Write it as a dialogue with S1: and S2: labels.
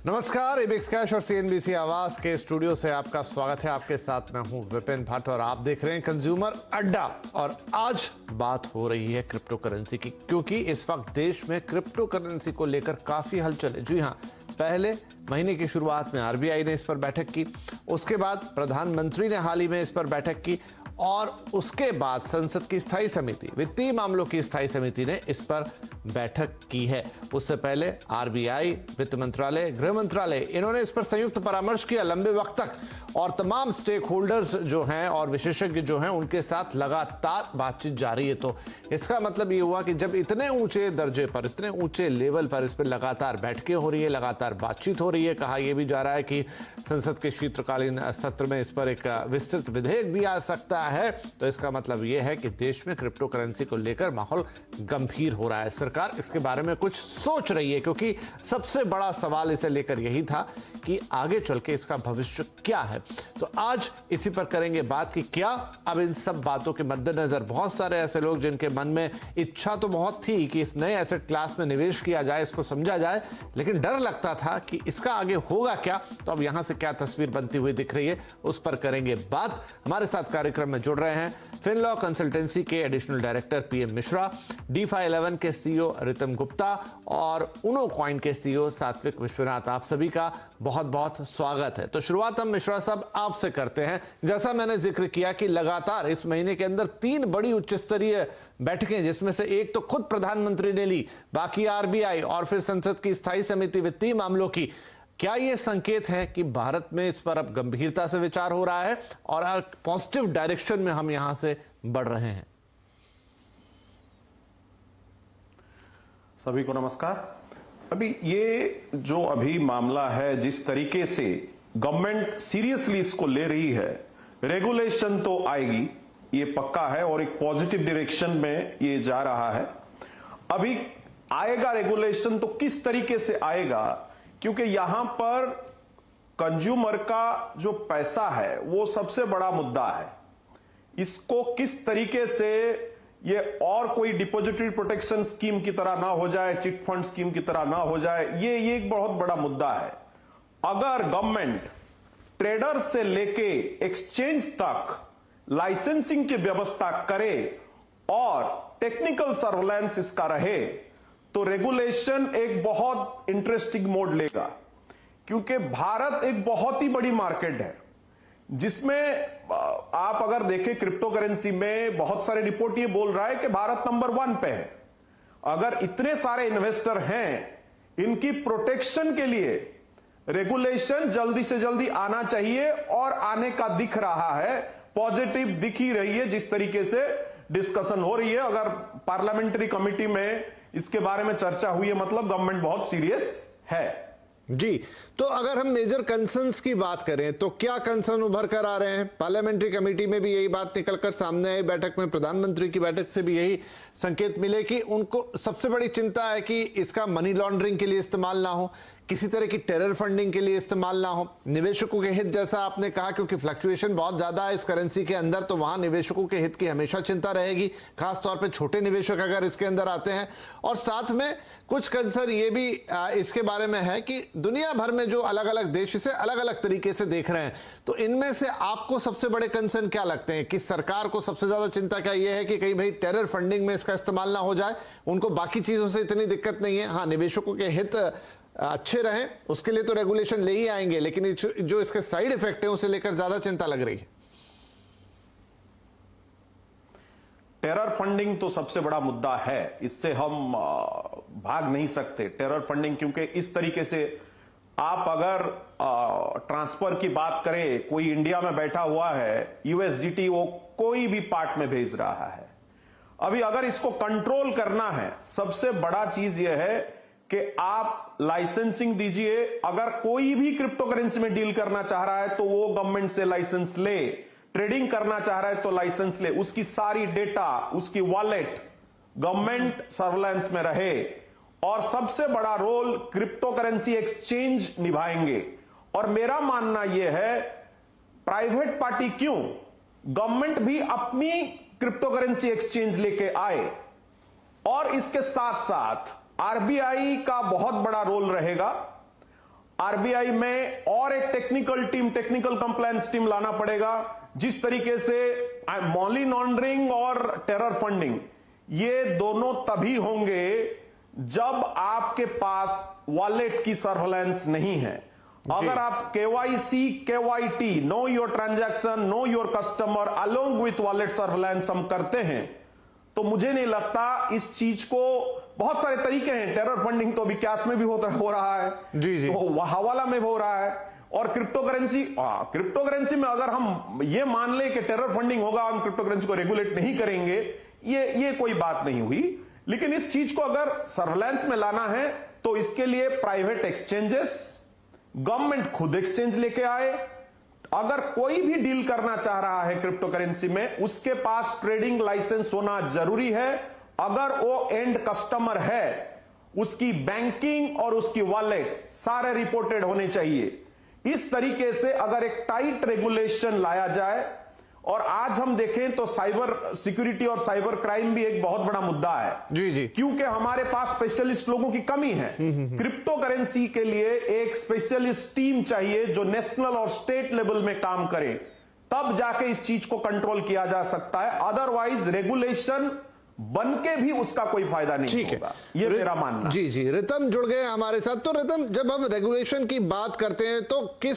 S1: नमस्कार, Ebix cash और CNBC आवाज के स्टूडियो से आपका स्वागत है। आपके साथ मैं हूं विपिन भट्ट और आप देख रहे हैं कंज्यूमर अड्डा। और आज बात हो रही है क्रिप्टो करेंसी की, क्योंकि इस वक्त देश में क्रिप्टो करेंसी को लेकर काफी हलचल है। जी हां, पहले महीने की शुरुआत में आरबीआई ने इस पर बैठक की, उसके बाद प्रधानमंत्री ने हाल ही में इस पर बैठक की और उसके बाद संसद की स्थायी समिति, वित्तीय मामलों की स्थायी समिति ने इस पर बैठक की है। उससे पहले आरबीआई, वित्त मंत्रालय, गृह मंत्रालय, इन्होंने इस पर संयुक्त परामर्श किया लंबे वक्त तक, और तमाम स्टेक होल्डर्स जो हैं और विशेषज्ञ जो हैं उनके साथ लगातार बातचीत जारी है। तो इसका मतलब ये हुआ कि जब इतने ऊंचे दर्जे पर, इतने ऊंचे लेवल पर इस पर लगातार बैठकें हो रही है, लगातार बातचीत हो रही है, कहा यह भी जा रहा है कि संसद के शीतकालीन सत्र में इस पर एक विस्तृत विधेयक भी आ सकता है, तो इसका मतलब यह है कि देश में क्रिप्टो करेंसी को लेकर माहौल गंभीर हो रहा है। सरकार इसके बारे में कुछ सोच रही है, क्योंकि सबसे बड़ा सवाल इसे लेकर यही था कि आगे चल के इसका भविष्य क्या है। तो आज इसी पर करेंगे बात कि क्या अब इन सब बातों के मद्देनजर बहुत सारे ऐसे लोग जिनके मन में इच्छा तो बहुत थी कि इस नए एसेट क्लास में निवेश किया जाए, इसको समझा जाए, लेकिन डर लगता था कि इसका आगे होगा क्या, तो अब यहां से क्या तस्वीर बनती हुई दिख रही है, उस पर करेंगे बात। हमारे साथ कार्यक्रम में जुड़ रहे हैं फिनलॉ कंसल्टेंसी के additional director PM Mishra, DeFi 11 के सीईओ रितम गुप्ता और उनो कॉइन के सीईओ सात्विक विश्वनाथ। आप सभी का बहुत बहुत स्वागत है। तो शुरुआत हम मिश्रा साहब आपसे करते हैं। जैसा मैंने जिक्र किया कि लगातार इस महीने के अंदर 3 बड़ी उच्च स्तरीय बैठकें, जिसमें से एक तो खुद प्रधानमंत्री ने ली, बाकी आरबीआई और फिर संसद की स्थायी समिति वित्तीय मामलों की। क्या यह संकेत है कि भारत में इस पर अब गंभीरता से विचार हो रहा है और पॉजिटिव डायरेक्शन में हम यहां से बढ़ रहे हैं?
S2: सभी को नमस्कार। अभी ये जो अभी मामला है, जिस तरीके से गवर्नमेंट सीरियसली इसको ले रही है, रेगुलेशन तो आएगी, ये पक्का है और एक पॉजिटिव डायरेक्शन में ये जा रहा है। अभी आएगा रेगुलेशन तो किस तरीके से आएगा, क्योंकि यहां पर कंज्यूमर का जो पैसा है वो सबसे बड़ा मुद्दा है। इसको किस तरीके से ये और कोई डिपॉजिटरी प्रोटेक्शन स्कीम की तरह ना हो जाए, चिट फंड स्कीम की तरह ना हो जाए, ये एक बहुत बड़ा मुद्दा है। अगर गवर्नमेंट ट्रेडर से लेके एक्सचेंज तक लाइसेंसिंग की व्यवस्था करे और टेक्निकल सर्वेलेंस इसका रहे, तो रेगुलेशन एक बहुत इंटरेस्टिंग मोड लेगा। क्योंकि भारत एक बहुत ही बड़ी मार्केट है, जिसमें आप अगर देखें क्रिप्टो करेंसी में बहुत सारे रिपोर्ट ये बोल रहा है कि भारत नंबर 1 पे है। अगर इतने सारे इन्वेस्टर हैं, इनकी प्रोटेक्शन के लिए रेगुलेशन जल्दी से जल्दी आना चाहिए और आने का दिख रहा है, पॉजिटिव दिख ही रही है। जिस तरीके से डिस्कशन हो रही है, अगर पार्लियामेंट्री कमेटी में इसके बारे में चर्चा हुई है, मतलब गवर्नमेंट बहुत सीरियस है।
S1: जी, तो अगर हम मेजर कंसर्न्स की बात करें तो क्या कंसर्न उभर कर आ रहे हैं? पार्लियामेंट्री कमेटी में भी यही बात निकलकर सामने आई, बैठक में प्रधानमंत्री की बैठक से भी यही संकेत मिले कि उनको सबसे बड़ी चिंता है कि इसका मनी लॉन्ड्रिंग के लिए इस्तेमाल ना हो, किसी तरह की टेरर फंडिंग के लिए इस्तेमाल ना हो, निवेशकों के हित, जैसा आपने कहा, क्योंकि फ्लक्चुएशन बहुत ज्यादा है इस करेंसी के अंदर, तो वहां निवेशकों के हित की हमेशा चिंता रहेगी, खासतौर पे छोटे निवेशक अगर इसके अंदर आते हैं। और साथ में कुछ कंसर्न ये भी इसके बारे में है कि दुनिया भर में जो अलग अलग देश इसे अलग अलग तरीके से देख रहे हैं, तो इनमें से आपको सबसे बड़े कंसर्न क्या लगते हैं? कि सरकार को सबसे ज्यादा चिंता क्या ये है कि कहीं भाई टेरर फंडिंग में इसका इस्तेमाल ना हो जाए, उनको बाकी चीजों से इतनी दिक्कत नहीं है, हाँ निवेशकों के हित अच्छे रहें उसके लिए तो रेगुलेशन ले ही आएंगे, लेकिन जो इसके साइड इफेक्ट है उसे लेकर ज्यादा चिंता लग रही है।
S2: टेरर फंडिंग तो सबसे बड़ा मुद्दा है, इससे हम भाग नहीं सकते। टेरर फंडिंग, क्योंकि इस तरीके से आप अगर ट्रांसफर की बात करें, कोई इंडिया में बैठा हुआ है, यूएसडीटी वो कोई भी पार्ट में भेज रहा है। अभी अगर इसको कंट्रोल करना है, सबसे बड़ा चीज यह है कि आप लाइसेंसिंग दीजिए। अगर कोई भी क्रिप्टो करेंसी में डील करना चाह रहा है तो वो गवर्नमेंट से लाइसेंस ले, ट्रेडिंग करना चाह रहा है तो लाइसेंस ले, उसकी सारी डेटा, उसकी वॉलेट गवर्नमेंट सर्वेलेंस में रहे। और सबसे बड़ा रोल क्रिप्टो करेंसी एक्सचेंज निभाएंगे। और मेरा मानना यह है, प्राइवेट पार्टी क्यों, गवर्नमेंट भी अपनी क्रिप्टो करेंसी एक्सचेंज लेके आए। और इसके साथ साथ आरबीआई का बहुत बड़ा रोल रहेगा। आरबीआई में और एक technical team, technical compliance team लाना पड़ेगा। जिस तरीके से मनी लॉन्ड्रिंग और टेरर फंडिंग, ये दोनों तभी होंगे जब आपके पास वॉलेट की सर्वेलेंस नहीं है। अगर आप KYC, KYT, know your transaction, know your customer along with wallet surveillance हम करते हैं, तो मुझे नहीं लगता इस चीज को, बहुत सारे तरीके हैं, टेरर फंडिंग तो अभी कैश में भी हो रहा है,
S1: जी।
S2: तो हवाला में हो रहा है, और क्रिप्टो करेंसी में अगर हम ये मान ले कि टेरर फंडिंग होगा, हम क्रिप्टो करेंसी को रेगुलेट नहीं करेंगे, ये कोई बात नहीं हुई। लेकिन इस चीज को अगर सर्वेलेंस में लाना है तो इसके लिए प्राइवेट एक्सचेंजेस, गवर्नमेंट खुद एक्सचेंज लेके आए। अगर कोई भी डील करना चाह रहा है क्रिप्टो करेंसी में, उसके पास ट्रेडिंग लाइसेंस होना जरूरी है। अगर वो एंड कस्टमर है, उसकी बैंकिंग और उसकी वॉलेट सारे रिपोर्टेड होने चाहिए। इस तरीके से अगर एक टाइट रेगुलेशन लाया जाए, और आज हम देखें तो साइबर सिक्योरिटी और साइबर क्राइम भी एक बहुत बड़ा मुद्दा है,
S1: जी।
S2: क्योंकि हमारे पास स्पेशलिस्ट लोगों की कमी है। क्रिप्टो करेंसी के लिए एक स्पेशलिस्ट टीम चाहिए जो नेशनल और स्टेट लेवल में काम करे, तब जाके इस चीज को कंट्रोल किया जा सकता है। अदरवाइज रेगुलेशन बन के भी उसका कोई फायदा नहीं होगा, ये मेरा मानना।
S1: जी, रितम जुड़ गए हमारे साथ। तो रितम, जब हम रेगुलेशन की बात करते हैं तो किस